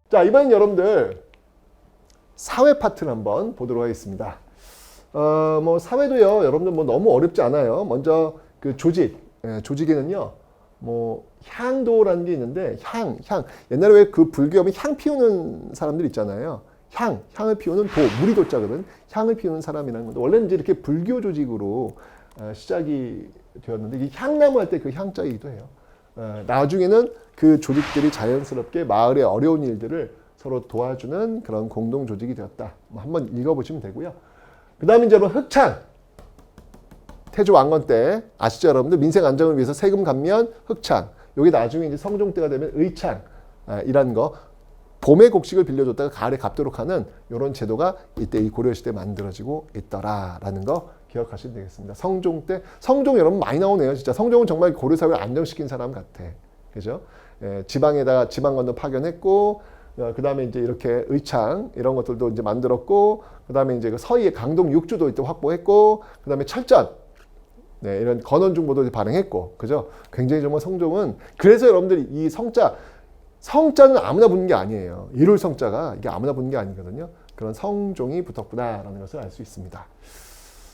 자, 이번엔 여러분들 사회 파트를 한번 보도록 하겠습니다. 뭐 사회도요, 여러분들 뭐 너무 어렵지 않아요. 먼저 그 조직, 조직에는요, 뭐 향도라는 게 있는데 향. 옛날에 왜 그 불교하면 향 피우는 사람들 있잖아요. 향을 피우는 물이 도자거든. 향을 피우는 사람이라는 건데 원래는 이제 이렇게 불교 조직으로 시작이 되었는데 이 향나무 할 때 그 향자이기도 해요. 나중에는 그 조직들이 자연스럽게 마을의 어려운 일들을 서로 도와주는 그런 공동 조직이 되었다. 한번 읽어보시면 되고요. 그 다음에 이제 여러분 흑창. 태조 왕건 때 아시죠 여러분들? 민생 안정을 위해서 세금 감면 흑창. 여기 나중에 이제 성종 때가 되면 의창. 이란 거. 봄의 곡식을 빌려줬다가 가을에 갚도록 하는 이런 제도가 이때 이 고려시대에 만들어지고 있더라라는 거 기억하시면 되겠습니다. 성종 때, 성종 여러분 많이 나오네요. 진짜 성종은 정말 고려사회를 안정시킨 사람 같아. 그죠? 지방에다가 지방 건너 파견했고, 그 다음에 이제 이렇게 의창 이런 것들도 이제 만들었고, 그 다음에 이제 그 서희의 강동 육주도 이때 확보했고, 그 다음에 철전, 이런 건원중보도 발행했고, 그죠? 굉장히 정말 성종은 그래서 여러분들이 이 성자는 아무나 붙는 게 아니에요. 이룰 성자가 이게 아무나 붙는 게 아니거든요. 그런 성종이 붙었구나라는 것을 알 수 있습니다.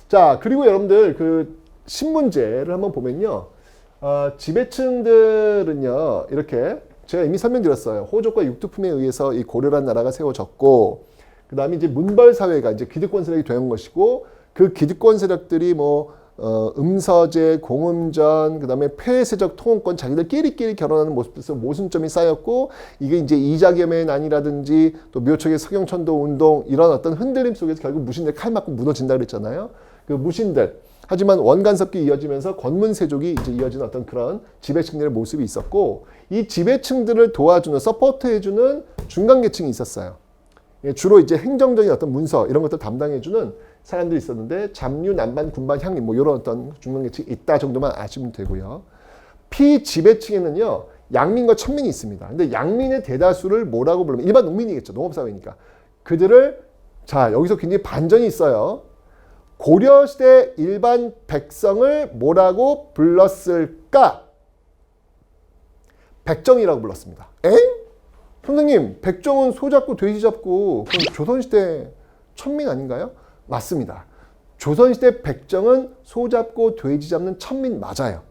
자, 그리고 여러분들 그 신문제를 한번 보면요. 지배층들은요, 이렇게 제가 이미 설명드렸어요. 호족과 육두품에 의해서 이 고려란 나라가 세워졌고, 그 다음에 이제 문벌 사회가 이제 기득권 세력이 된 것이고, 그 기득권 세력들이 뭐 음서제, 공음전, 그 다음에 폐쇄적 통혼권, 자기들끼리 결혼하는 모습에서 모순점이 쌓였고, 이게 이제 이자겸의 난이라든지 또 묘척의 서경천도 운동 이런 어떤 흔들림 속에서 결국 무신들 칼 맞고 무너진다 그랬잖아요. 그 무신들. 하지만 원간섭기 이어지면서 권문세족이 이제 이어지는 어떤 그런 지배층들의 모습이 있었고, 이 지배층들을 도와주는, 서포트해주는 중간계층이 있었어요. 주로 이제 행정적인 어떤 문서 이런 것들 담당해주는 사람들이 있었는데 잡류, 남반, 군반, 향림 뭐 이런 어떤 중간계층이 있다 정도만 아시면 되고요. 피지배층에는요 양민과 천민이 있습니다. 근데 양민의 대다수를 뭐라고 부르면 일반 농민이겠죠. 농업사회니까. 그들을 자 여기서 굉장히 반전이 있어요. 고려시대 일반 백성을 뭐라고 불렀을까? 백정이라고 불렀습니다. 엥? 선생님, 백정은 소 잡고 돼지 잡고 그럼 조선시대 천민 아닌가요? 맞습니다. 조선시대 백정은 소 잡고 돼지 잡는 천민 맞아요.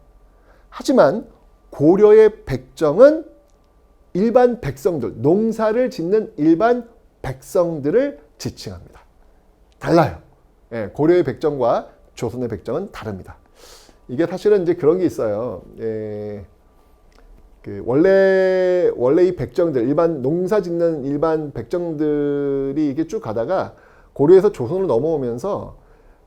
하지만 고려의 백정은 일반 백성들, 농사를 짓는 일반 백성들을 지칭합니다. 달라요. 고려의 백정과 조선의 백정은 다릅니다. 이게 사실은 이제 그런 게 있어요. 원래 이 백정들, 일반 농사 짓는 일반 백정들이 이게 쭉 가다가 고려에서 조선으로 넘어오면서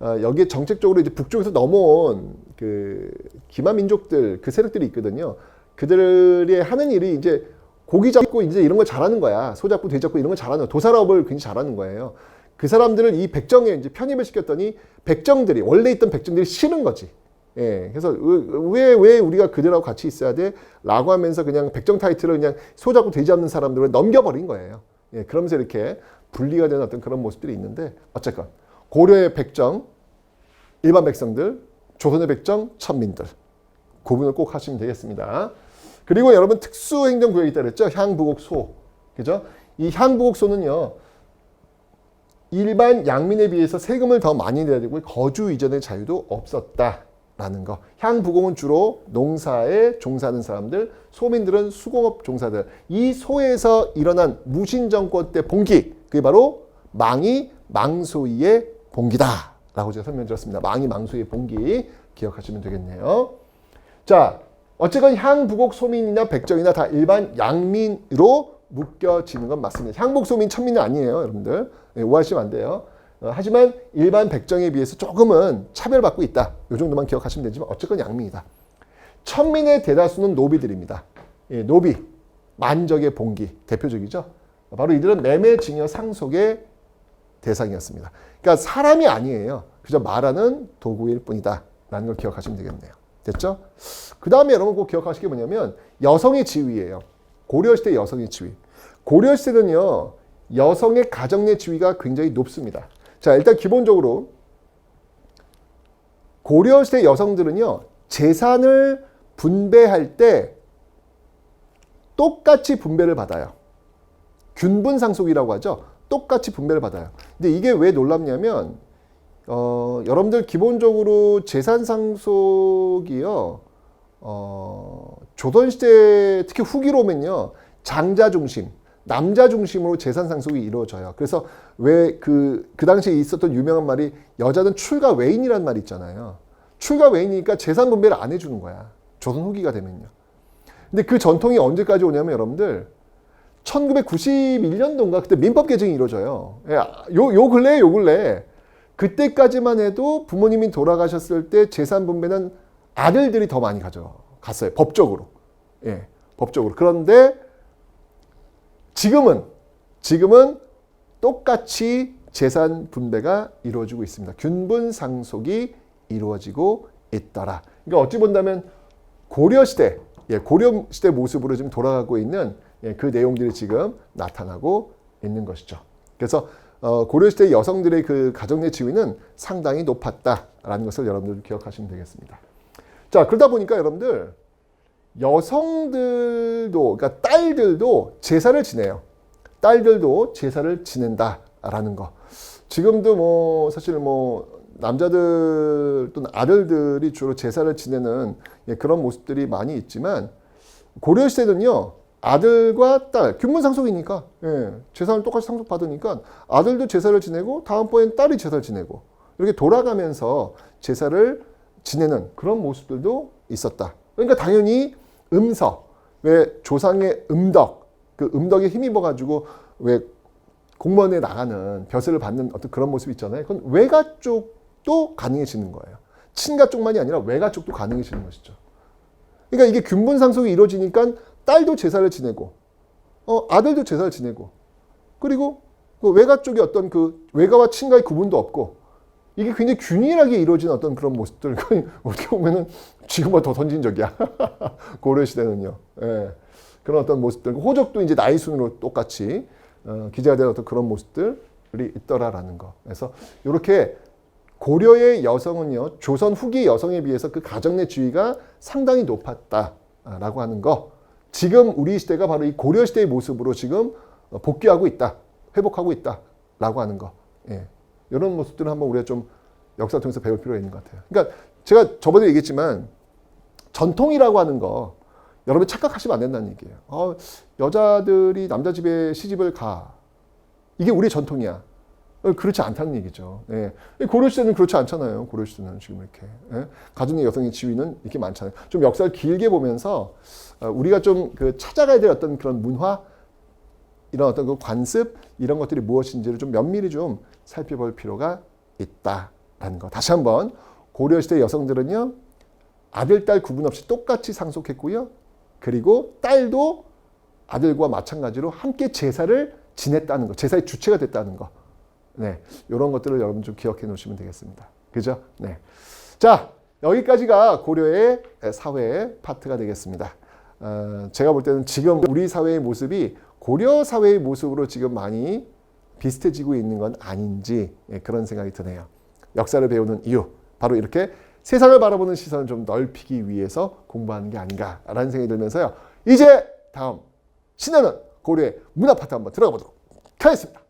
여기에 정책적으로 이제 북쪽에서 넘어온 그 기마 민족들, 그 세력들이 있거든요. 그들이 하는 일이 이제 고기 잡고 이제 이런 걸 잘하는 거야. 소 잡고 돼지 잡고 이런 걸 잘하는 거야. 도살업을 굉장히 잘하는 거예요. 그 사람들을 이 백정에 이제 편입을 시켰더니 백정들이 원래 있던 백정들이 싫은 거지. 그래서 왜 우리가 그들하고 같이 있어야 돼? 라고 하면서 그냥 백정 타이틀을 그냥 소 잡고 돼지 잡는 사람들을 넘겨버린 거예요. 그러면서 이렇게 분리가 되는 어떤 그런 모습들이 있는데 어쨌건 고려의 백정, 일반 백성들, 조선의 백정, 천민들 구분을 꼭 하시면 되겠습니다. 그리고 여러분 특수행정구역이 있다 그랬죠? 향부곡소. 그죠? 이 향부곡소는요. 일반 양민에 비해서 세금을 더 많이 내야 되고 거주 이전의 자유도 없었다라는 거. 향부공은 주로 농사에 종사하는 사람들, 소민들은 수공업 종사들. 이 소에서 일어난 무신정권 때 봉기, 그게 바로 망이 망소이의 봉기다라고 제가 설명드렸습니다. 망이 망소이의 봉기 기억하시면 되겠네요. 자, 어쨌건 향부곡 소민이나 백정이나 다 일반 양민으로 묶여지는 건 맞습니다. 향복소민 천민은 아니에요, 여러분들. 오해하시면 안 돼요. 하지만 일반 백정에 비해서 조금은 차별받고 있다. 이 정도만 기억하시면 되지만 어쨌건 양민이다. 천민의 대다수는 노비들입니다. 노비, 만적의 봉기, 대표적이죠. 바로 이들은 매매, 증여, 상속의 대상이었습니다. 그러니까 사람이 아니에요. 그저 말하는 도구일 뿐이다. 라는 걸 기억하시면 되겠네요. 됐죠? 그 다음에 여러분 꼭 기억하실 게 뭐냐면 여성의 지위예요. 고려시대 여성의 지위. 고려시대는요. 여성의 가정 내 지위가 굉장히 높습니다. 자, 일단 기본적으로 고려시대 여성들은요. 재산을 분배할 때 똑같이 분배를 받아요. 균분상속이라고 하죠. 똑같이 분배를 받아요. 근데 이게 왜 놀랍냐면 여러분들 기본적으로 재산상속이요. 조선시대 특히 후기로 오면요. 장자 중심, 남자 중심으로 재산상속이 이루어져요. 그래서 왜 그 당시에 있었던 유명한 말이 여자는 출가 외인이라는 말이 있잖아요. 출가 외인이니까 재산 분배를 안 해주는 거야. 조선 후기가 되면요. 근데 그 전통이 언제까지 오냐면 여러분들 1991년도인가 그때 민법 개정이 이루어져요. 요 근래 그때까지만 해도 부모님이 돌아가셨을 때 재산 분배는 아들들이 더 많이 가져갔어요. 법적으로. 예, 법적으로. 그런데 지금은 똑같이 재산 분배가 이루어지고 있습니다. 균분상속이 이루어지고 있더라. 그러니까 어찌 본다면 고려시대 모습으로 지금 돌아가고 있는 그 내용들이 지금 나타나고 있는 것이죠. 그래서 고려시대 여성들의 그 가정 내 지위는 상당히 높았다라는 것을 여러분들 기억하시면 되겠습니다. 자, 그러다 보니까 여러분들 여성들도, 그러니까 딸들도 제사를 지내요. 딸들도 제사를 지낸다라는 거. 지금도 뭐 사실 뭐 남자들 또는 아들들이 주로 제사를 지내는 그런 모습들이 많이 있지만 고려시대는요. 아들과 딸, 균분상속이니까 재산을 똑같이 상속받으니까 아들도 제사를 지내고 다음번엔 딸이 제사를 지내고 이렇게 돌아가면서 제사를 지내는 그런 모습들도 있었다. 그러니까 당연히 음서, 왜 조상의 음덕, 그 음덕에 힘입어가지고 왜 공무원에 나가는 벼슬을 받는 어떤 그런 모습이 있잖아요. 그건 외가 쪽도 가능해지는 거예요. 친가 쪽만이 아니라 외가 쪽도 가능해지는 것이죠. 그러니까 이게 균분상속이 이루어지니까 딸도 제사를 지내고, 아들도 제사를 지내고, 그리고 그 외가 쪽에 어떤 그 외가와 친가의 구분도 없고, 이게 굉장히 균일하게 이루어진 어떤 그런 모습들, 어떻게 보면은 지금보다 더 선진적이야. 고려시대는요. 예. 그런 어떤 모습들, 호적도 이제 나이 순으로 똑같이 기재가 된 어떤 그런 모습들이 있더라라는 거. 그래서 이렇게 고려의 여성은요, 조선 후기 여성에 비해서 그 가정 내 지위가 상당히 높았다라고 하는 거. 지금 우리 시대가 바로 이 고려 시대의 모습으로 지금 복귀하고 있다, 회복하고 있다라고 하는 거. 예. 이런 모습들은 한번 우리가 좀 역사 통해서 배울 필요가 있는 것 같아요. 그러니까 제가 저번에 얘기했지만 전통이라고 하는 거 여러분 착각하시면 안 된다는 얘기예요. 여자들이 남자 집에 시집을 가. 이게 우리의 전통이야. 그렇지 않다는 얘기죠. 예. 고려시대는 그렇지 않잖아요. 고려시대는 지금 이렇게. 예. 가정의 여성의 지위는 이렇게 많잖아요. 좀 역사를 길게 보면서 우리가 좀 그 찾아가야 될 어떤 그런 문화, 이런 어떤 그 관습, 이런 것들이 무엇인지를 좀 면밀히 좀 살펴볼 필요가 있다라는 거. 다시 한번 고려시대 여성들은요. 아들, 딸 구분 없이 똑같이 상속했고요. 그리고 딸도 아들과 마찬가지로 함께 제사를 지냈다는 거. 제사의 주체가 됐다는 거. 네, 이런 것들을 여러분 좀 기억해 놓으시면 되겠습니다. 그죠? 네. 자, 여기까지가 고려의 사회 파트가 되겠습니다. 제가 볼 때는 지금 우리 사회의 모습이 고려 사회의 모습으로 지금 많이 비슷해지고 있는 건 아닌지 그런 생각이 드네요. 역사를 배우는 이유, 바로 이렇게 세상을 바라보는 시선을 좀 넓히기 위해서 공부하는 게 아닌가라는 생각이 들면서요. 이제 다음 신나는 고려의 문화 파트 한번 들어가 보도록 하겠습니다.